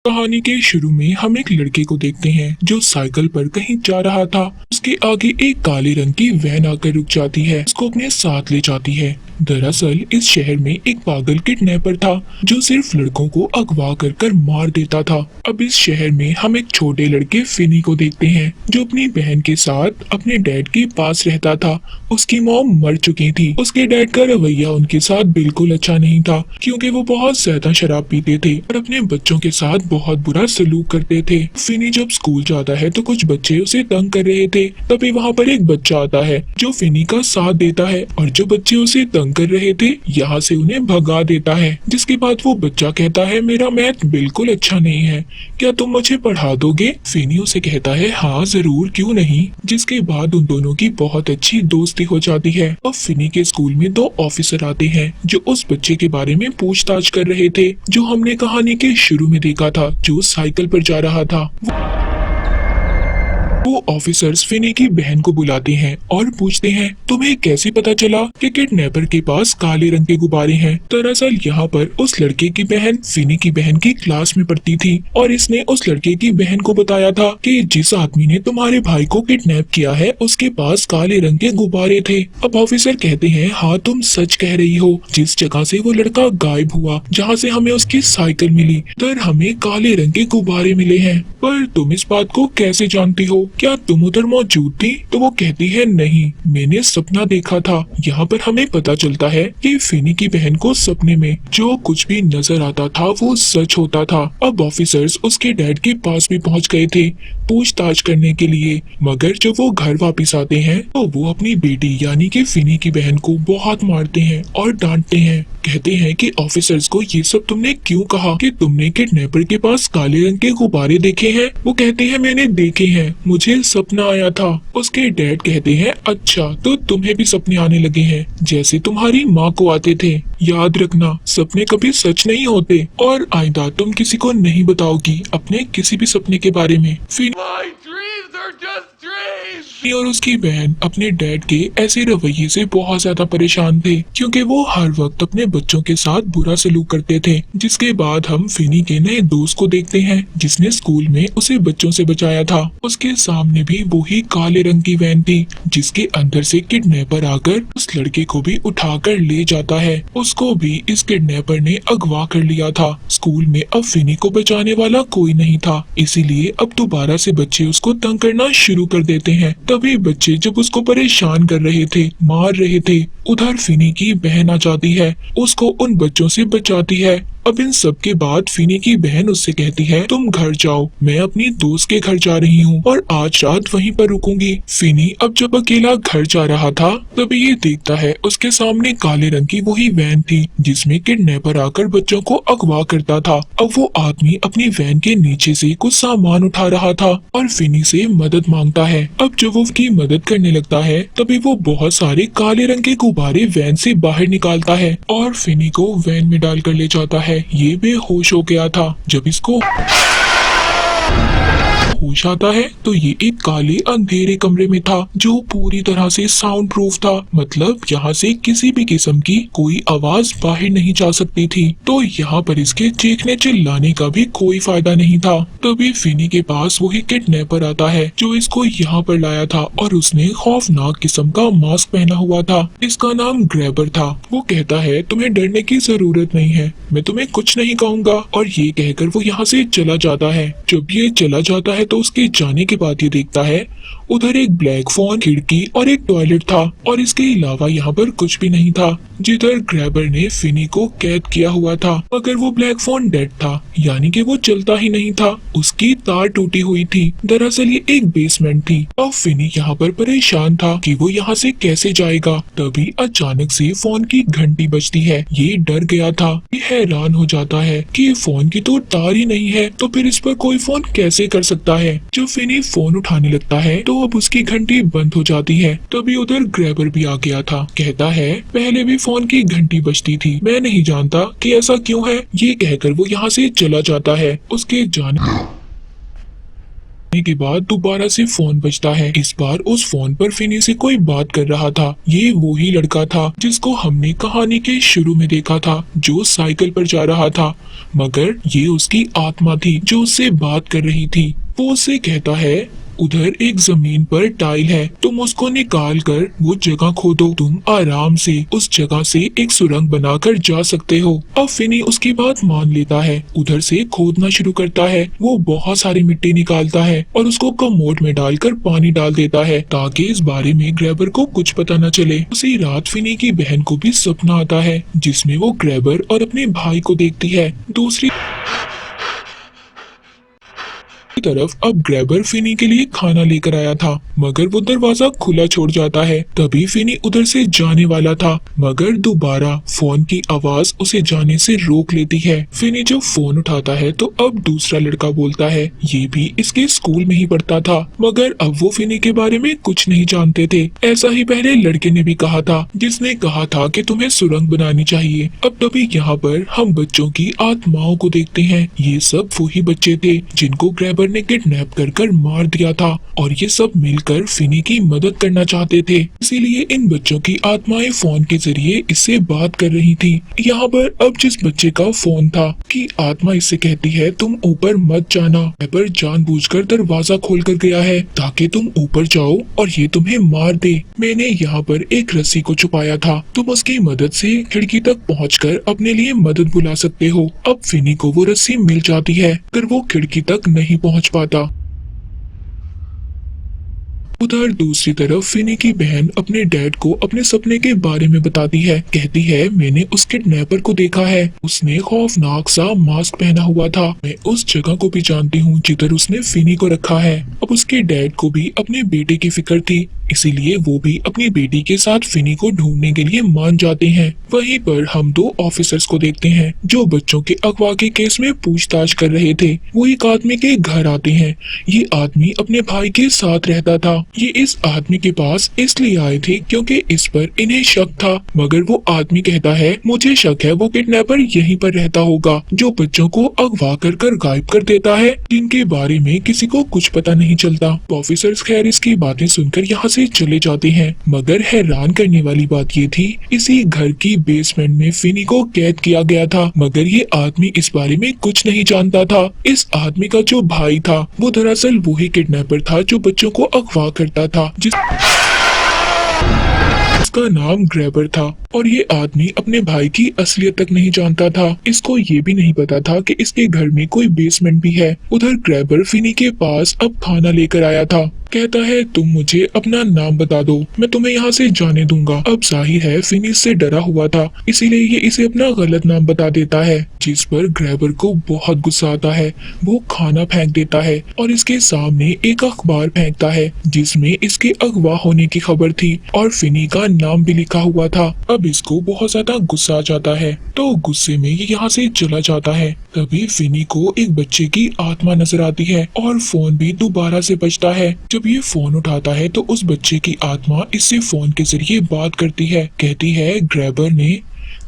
कहानी के शुरू में हम एक लड़के को देखते हैं जो साइकिल पर कहीं जा रहा था। उसके आगे एक काले रंग की वैन आकर रुक जाती है, उसको अपने साथ ले जाती है। दरअसल इस शहर में एक पागल किडनैपर था जो सिर्फ लड़कों को अगवा कर मार देता था। अब इस शहर में हम एक छोटे लड़के फिनी को देखते हैं जो अपनी बहन के साथ अपने डैड के पास रहता था। उसकी मॉम मर चुकी थी। उसके डैड का रवैया उनके साथ बिल्कुल अच्छा नहीं था क्योंकि वो बहुत ज्यादा शराब पीते थे और अपने बच्चों के साथ बहुत बुरा सलूक करते थे। फिनी जब स्कूल जाता है तो कुछ बच्चे उसे तंग कर रहे थे। तभी वहाँ पर एक बच्चा आता है जो फिनी का साथ देता है और जो बच्चे उसे तंग कर रहे थे यहाँ से उन्हें भगा देता है। जिसके बाद वो बच्चा कहता है मेरा मैथ बिल्कुल अच्छा नहीं है, क्या तुम मुझे पढ़ा दोगे? फिनी उसे कहता है हाँ जरूर, क्यों नहीं। जिसके बाद उन दोनों की बहुत अच्छी दोस्ती हो जाती है। अब फिनी के स्कूल में दो ऑफिसर आते हैं जो उस बच्चे के बारे में पूछताछ कर रहे थे जो हमने कहानी के शुरू में देखा था, जो साइकिल पर जा रहा था। वो ऑफिसर्स फिनी की बहन को बुलाते हैं और पूछते हैं तुम्हें कैसे पता चला कि किडनैपर के पास काले रंग के गुब्बारे हैं। दरअसल यहाँ पर उस लड़के की बहन फिनी की बहन की क्लास में पढ़ती थी और इसने उस लड़के की बहन को बताया था कि जिस आदमी ने तुम्हारे भाई को किडनैप किया है उसके पास काले रंग के गुब्बारे थे। अब ऑफिसर कहते हैं हाँ तुम सच कह रही हो, जिस जगह से वो लड़का गायब हुआ, जहाँ से हमें उसकी साइकिल मिली, उधर हमें काले रंग के गुब्बारे मिले हैं। पर तुम इस बात को कैसे जानती हो? क्या तुम उधर मौजूद थी? तो वो कहती है नहीं, मैंने सपना देखा था। यहाँ पर हमें पता चलता है कि फिनी की बहन को सपने में जो कुछ भी नजर आता था वो सच होता था। अब ऑफिसर्स उसके डैड के पास भी पहुँच गए थे पूछताछ करने के लिए, मगर जब वो घर वापस आते हैं तो वो अपनी बेटी यानी कि फिनी की बहन को बहुत मारते हैं और डांटते हैं। कहते हैं कि ऑफिसर्स को ये सब तुमने क्यों कहा कि तुमने किडनैपर के पास काले रंग के गुब्बारे देखे हैं? वो कहते हैं मैंने देखे हैं, मुझे सपना आया था। उसके डैड कहते हैं अच्छा तो तुम्हें भी सपने आने लगे हैं जैसे तुम्हारी माँ को आते थे। याद रखना सपने कभी सच नहीं होते और आइंदा तुम किसी को नहीं बताओगी अपने किसी भी सपने के बारे में। फिर और उसकी बहन अपने डैड के ऐसे रवैये से बहुत ज्यादा परेशान थे क्योंकि वो हर वक्त अपने बच्चों के साथ बुरा सलूक करते थे। जिसके बाद हम फिनी के नए दोस्त को देखते हैं जिसने स्कूल में उसे बच्चों से बचाया था। उसके सामने भी वही काले रंग की वैन थी जिसके अंदर से किडनैपर आकर उस लड़के को भी उठाकर ले जाता है। उसको भी इस किडनैपर ने अगवा कर लिया था। स्कूल में अब फिनी को बचाने वाला कोई नहीं था, इसीलिए अब दोबारा से बच्चे उसको तंग करना शुरू कर देते हैं। तभी बच्चे जब उसको परेशान कर रहे थे, मार रहे थे, उधर फिनी की बहन आ जाती है, उसको उन बच्चों से बचाती है। अब इन सब के बाद फिनी की बहन उससे कहती है तुम घर जाओ, मैं अपनी दोस्त के घर जा रही हूँ और आज रात वहीं पर रुकूंगी। फिनी अब जब अकेला घर जा रहा था तभी ये देखता है उसके सामने काले रंग की वही वैन थी जिसमें किडनैपर आकर बच्चों को अगवा करता था। अब वो आदमी अपनी वैन के नीचे से कुछ सामान उठा रहा था और फिनी से मदद मांगता है। अब जब वो उसकी मदद करने लगता है तभी वो बहुत सारे काले रंग के गुब्बारे वैन से बाहर निकालता है और फिनी को वैन में डाल कर ले जाता है। ये बेहोश हो गया था। जब इसको होश आता है तो ये एक काले अंधेरे कमरे में था जो पूरी तरह से साउंड प्रूफ था, मतलब यहाँ से किसी भी किस्म की कोई आवाज बाहर नहीं जा सकती थी। तो यहाँ पर इसके चीखने चिल्लाने का भी कोई फायदा नहीं था। तभी फिनी के पास वही किडनैपर आता है जो इसको यहाँ पर लाया था और उसने खौफनाक किस्म का मास्क पहना हुआ था। इसका नाम ग्रैबर था। वो कहता है तुम्हें डरने की जरूरत नहीं है, मैं तुम्हें कुछ नहीं कहूँगा, और ये कहकर वो यहाँ से चला जाता है। जब ये चला जाता है तो उसके जाने के बाद ये देखता है उधर एक ब्लैक फोन, खिड़की और एक टॉयलेट था और इसके अलावा यहाँ पर कुछ भी नहीं था जिधर ग्रैबर ने फिनी को कैद किया हुआ था। मगर वो ब्लैक फोन डेड था, यानी कि वो चलता ही नहीं था, उसकी तार टूटी हुई थी। दरअसल ये एक बेसमेंट थी और फिनी यहाँ पर परेशान था कि वो यहाँ से कैसे जाएगा। तभी अचानक से फोन की घंटी बजती है। ये डर गया था, ये हैरान हो जाता है कि फोन की तो तार ही नहीं है तो फिर इस पर कोई फोन कैसे कर सकता है। जब फिनी फोन उठाने लगता है तो अब उसकी घंटी बंद हो जाती है। तभी उधर ग्रैबर भी आ गया था। कहता है पहले भी फोन की घंटी बजती थी, मैं नहीं जानता कि ऐसा क्यों है। ये कहकर वो यहाँ से चला जाता है। उसके जाने के बाद दोबारा से फोन बजता है। इस बार उस फोन पर फिनी से कोई बात कर रहा था। ये वो ही लड़का था जिसको हमने कहानी के शुरू में देखा था, जो साइकिल पर जा रहा था, मगर ये उसकी आत्मा थी जो उससे बात कर रही थी। वो उससे कहता है, उधर एक जमीन पर टाइल है, तुम उसको निकाल कर वो जगह खोदो, तुम आराम से उस जगह से एक सुरंग बनाकर जा सकते हो। अब फिनी उसकी बात मान लेता है, उधर से खोदना शुरू करता है। वो बहुत सारी मिट्टी निकालता है और उसको कमोड में डालकर पानी डाल देता है ताकि इस बारे में ग्रैबर को कुछ पता न चले। उसी रात फिनी की बहन को भी सपना आता है जिसमें वो ग्रैबर और अपने भाई को देखती है। दूसरी तरफ अब ग्रैबर फिनी के लिए खाना लेकर आया था, मगर वो दरवाजा खुला छोड़ जाता है। तभी फिनी उधर से जाने वाला था, मगर दोबारा फोन की आवाज उसे जाने से रोक लेती है। फिनी जब फोन उठाता है तो अब दूसरा लड़का बोलता है। ये भी इसके स्कूल में ही पढ़ता था, मगर अब वो फिनी के बारे में कुछ नहीं जानते थे। ऐसा ही पहले लड़के ने भी कहा था, जिसने कहा था कि तुम्हें सुरंग बनानी चाहिए। अब तभी यहाँ पर हम बच्चों की आत्माओं को देखते हैं। ये सब वही बच्चे थे जिनको ग्रैबर ने किडनैप कर मार दिया था और ये सब मिलकर फिनी की मदद करना चाहते थे। इसीलिए इन बच्चों की आत्माएं फोन के जरिए इससे बात कर रही थी। यहाँ पर अब जिस बच्चे का फोन था कि आत्मा इससे कहती है, तुम ऊपर मत जाना। ग्रैबर जानबूझकर दरवाजा खोल कर गया है ताकि तुम ऊपर जाओ और ये तुम्हें मार दे। मैंने यहाँ पर एक रस्सी को छुपाया था, तुम उसकी मदद से खिड़की तक पहुँचकर अपने लिए मदद बुला सकते हो। अब फिनी को वो रस्सी मिल जाती है, पर वो खिड़की तक नहीं पहुँच पाता। उधर दूसरी तरफ फिनी की बहन अपने डैड को अपने सपने के बारे में बताती है। कहती है, मैंने उस किडनैपर को देखा है, उसने खौफनाक सा मास्क पहना हुआ था। मैं उस जगह को भी जानती हूँ जिधर उसने फिनी को रखा है। अब उसके डैड को भी अपने बेटे की फिक्र थी, इसीलिए वो भी अपनी बेटी के साथ फिनी को ढूंढने के लिए मान जाते हैं। वहीं पर हम दो ऑफिसर्स को देखते हैं जो बच्चों के अगवा के केस में पूछताछ कर रहे थे। वो एक आदमी के घर आते हैं। ये आदमी अपने भाई के साथ रहता था। ये इस आदमी के पास इसलिए आए थे क्योंकि इस पर इन्हें शक था, मगर वो आदमी कहता है, मुझे शक है वो किडनैपर यहीं पर रहता होगा जो बच्चों को अगवा कर गायब कर देता है, जिनके बारे में किसी को कुछ पता नहीं चलता। ऑफिसर्स खैर इसकी बातें सुनकर यहाँ से चले जाते हैं, मगर हैरान करने वाली बात ये थी, इसी घर की बेसमेंट में फिनी को कैद किया गया था, मगर ये आदमी इस बारे में कुछ नहीं जानता था। इस आदमी का जो भाई था वो दरअसल वही किडनैपर था जो बच्चों को अगवा करता था, जिसका नाम ग्रैबर था। और ये आदमी अपने भाई की असलियत तक नहीं जानता था। इसको ये भी नहीं पता था कि इसके घर में कोई बेसमेंट भी है। उधर ग्रैबर फिनी के पास अब खाना लेकर आया था। कहता है, तुम मुझे अपना नाम बता दो, मैं तुम्हें यहाँ से जाने दूंगा। अब जाहिर है फिनी से डरा हुआ था, इसीलिए ये इसे अपना गलत नाम बता देता है, जिस पर ग्रैबर को बहुत गुस्सा आता है। वो खाना फेंक देता है और इसके सामने एक अखबार फेंकता है जिसमें इसके अगवा होने की खबर थी और फिनी का नाम भी लिखा हुआ था। अब इसको बहुत ज्यादा गुस्सा आ जाता है, तो गुस्से में ये यहाँ से चला जाता है। तभी फिनी को एक बच्चे की आत्मा नजर आती है और फोन भी दोबारा से बजता है। जब ये फोन उठाता है तो उस बच्चे की आत्मा इससे फोन के जरिए बात करती है। कहती है, ग्रैबर ने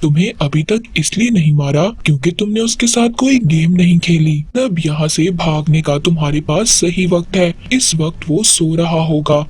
तुम्हें अभी तक इसलिए नहीं मारा क्योंकि तुमने उसके साथ कोई गेम नहीं खेली। तब यहाँ से भागने का तुम्हारे पास सही वक्त है। इस वक्त वो सो रहा होगा।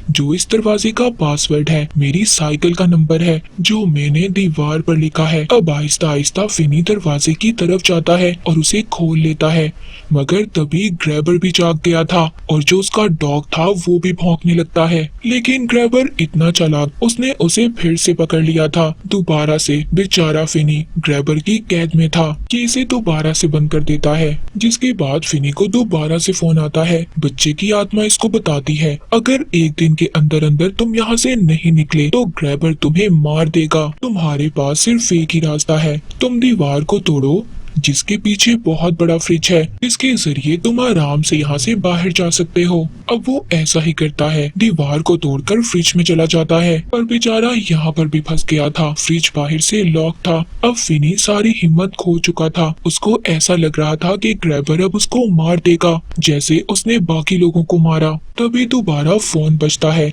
जो इस दरवाजे का पासवर्ड है मेरी साइकिल का नंबर है जो मैंने दीवार पर लिखा है। अब आहिस्ता आहिस्ता फिनी दरवाजे की तरफ जाता है और उसे खोल लेता है, मगर तभी ग्रैबर भी जाग गया था और जो उसका डॉग था वो भी भौंकने लगता है। लेकिन ग्रैबर इतना चालाक, उसने उसे फिर से पकड़ लिया था। दोबारा से बेचारा फिनी ग्रैबर की कैद में था कि इसे दोबारा से बंद कर देता है। जिसके बाद फिनी को दोबारा से फोन आता है। बच्चे की आत्मा इसको बताती है, अगर एक दिन के अंदर अंदर तुम यहाँ से नहीं निकले तो ग्रैबर तुम्हें मार देगा। तुम्हारे पास सिर्फ एक ही रास्ता है, तुम दीवार को तोड़ो जिसके पीछे बहुत बड़ा फ्रिज है, इसके जरिए तुम आराम से यहाँ से बाहर जा सकते हो। अब वो ऐसा ही करता है, दीवार को तोड़कर फ्रिज में चला जाता है, पर बेचारा यहाँ पर भी फंस गया था। फ्रिज बाहर से लॉक था। अब फिनी सारी हिम्मत खो चुका था। उसको ऐसा लग रहा था कि ग्रैबर अब उसको मार देगा जैसे उसने बाकी लोगों को मारा। तभी दोबारा फोन बजता है।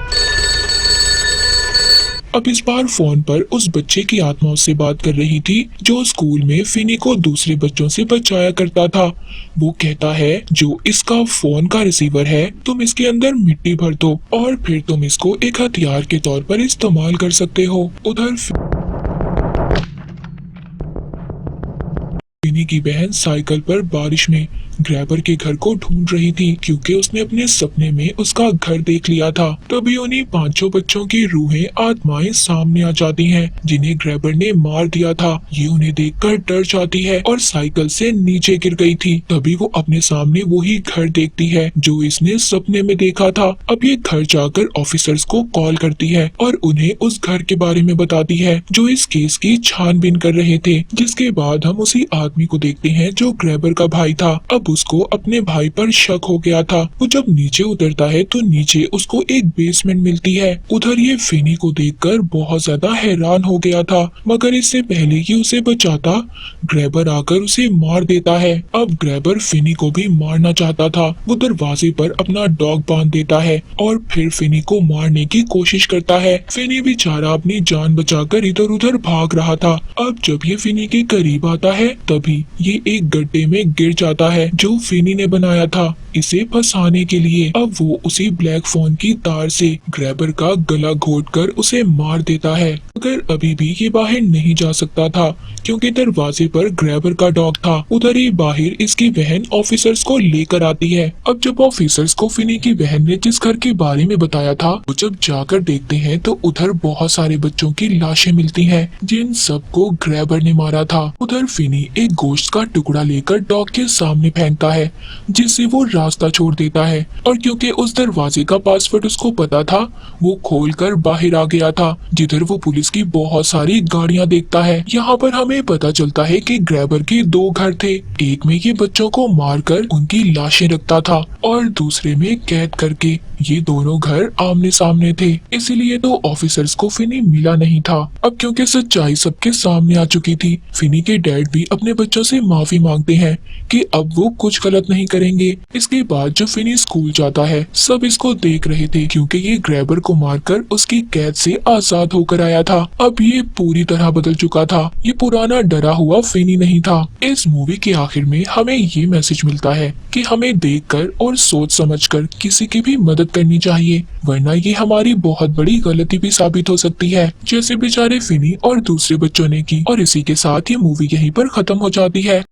अब इस बार फोन पर उस बच्चे की आत्मा उससे बात कर रही थी जो स्कूल में फिनी को दूसरे बच्चों से बचाया करता था। वो कहता है, जो इसका फोन का रिसीवर है, तुम इसके अंदर मिट्टी भर दो और फिर तुम इसको एक हथियार के तौर पर इस्तेमाल कर सकते हो। उधर फिनी की बहन साइकिल पर बारिश में ग्रैबर के घर को ढूंढ रही थी क्योंकि उसने अपने सपने में उसका घर देख लिया था। तभी उन्हीं पांचों बच्चों की रूहें आत्माएं सामने आ जाती हैं जिन्हें ग्रैबर ने मार दिया था। ये उन्हें देखकर डर जाती है और साइकिल से नीचे गिर गई थी। तभी वो अपने सामने वही घर देखती है जो इसने सपने में देखा था। अब ये घर जाकर ऑफिसर्स को कॉल करती है और उन्हें उस घर के बारे में बताती है जो इस केस की छानबीन कर रहे थे। जिसके बाद हम उसी आदमी को देखते हैं जो ग्रैबर का भाई था। अब उसको अपने भाई पर शक हो गया था। वो जब नीचे उतरता है तो नीचे उसको एक बेसमेंट मिलती है। उधर ये फिनी को देखकर बहुत ज्यादा हैरान हो गया था, मगर इससे पहले कि उसे बचाता, ग्रैबर आकर उसे मार देता है। अब ग्रैबर फिनी को भी मारना चाहता था। वो दरवाजे पर अपना डॉग बांध देता है और फिर फिनी को मारने की कोशिश करता है। फिनी बेचारा अपनी जान बचाकर इधर उधर भाग रहा था। अब जब ये फिनी के करीब आता है तभी ये एक गड्ढे में गिर जाता है जो फिनी ने बनाया था इसे फंसाने के लिए। अब वो उसी ब्लैक फोन की तार से ग्रैबर का गला घोटकर उसे मार देता है, मगर अभी भी ये बाहर नहीं जा सकता था क्योंकि दरवाजे पर ग्रैबर का डॉग था। उधर ही बाहर इसकी बहन ऑफिसर्स को लेकर आती है। अब जब ऑफिसर्स को फिनी की बहन ने जिस घर के बारे में बताया था वो जब जाकर देखते हैं तो उधर बहुत सारे बच्चों की लाशें मिलती हैं जिन सबको ग्रैबर ने मारा था। उधर फिनी एक गोश्त का टुकड़ा लेकर डॉग के सामने फेंकता है जिससे वो रास्ता छोड़ देता है और क्योंकि उस दरवाजे का पासवर्ड उसको पता था वो खोलकर बाहर आ गया था। जिधर वो पुलिस की बहुत सारी गाड़ियां देखता है। यहाँ पर हमें पता चलता है कि ग्रैबर के दो घर थे, एक में ये बच्चों को मारकर उनकी लाशें रखता था और दूसरे में कैद करके। ये दोनों घर आमने सामने थे, इसीलिए तो ऑफिसर्स को फिनी मिला नहीं था। अब क्योंकि सच्चाई सबके सामने आ चुकी थी, फिनी के डैड भी अपने बच्चों से माफी मांगते हैं कि अब वो कुछ गलत नहीं करेंगे। इसके बाद जब फिनी स्कूल जाता है सब इसको देख रहे थे क्योंकि ये ग्रैबर को मारकर उसकी कैद से आजाद होकर आया था। अब ये पूरी तरह बदल चुका था। ये पुराना डरा हुआ फिनी नहीं था। इस मूवी के आखिर में हमें ये मैसेज मिलता है कि हमें देखकर और सोच समझकर किसी की भी मदद करनी चाहिए, वरना ये हमारी बहुत बड़ी गलती भी साबित हो सकती है, जैसे बेचारे फिनी और दूसरे बच्चों ने की। और इसी के साथ ये मूवी यहीं पर खत्म हो जाती है।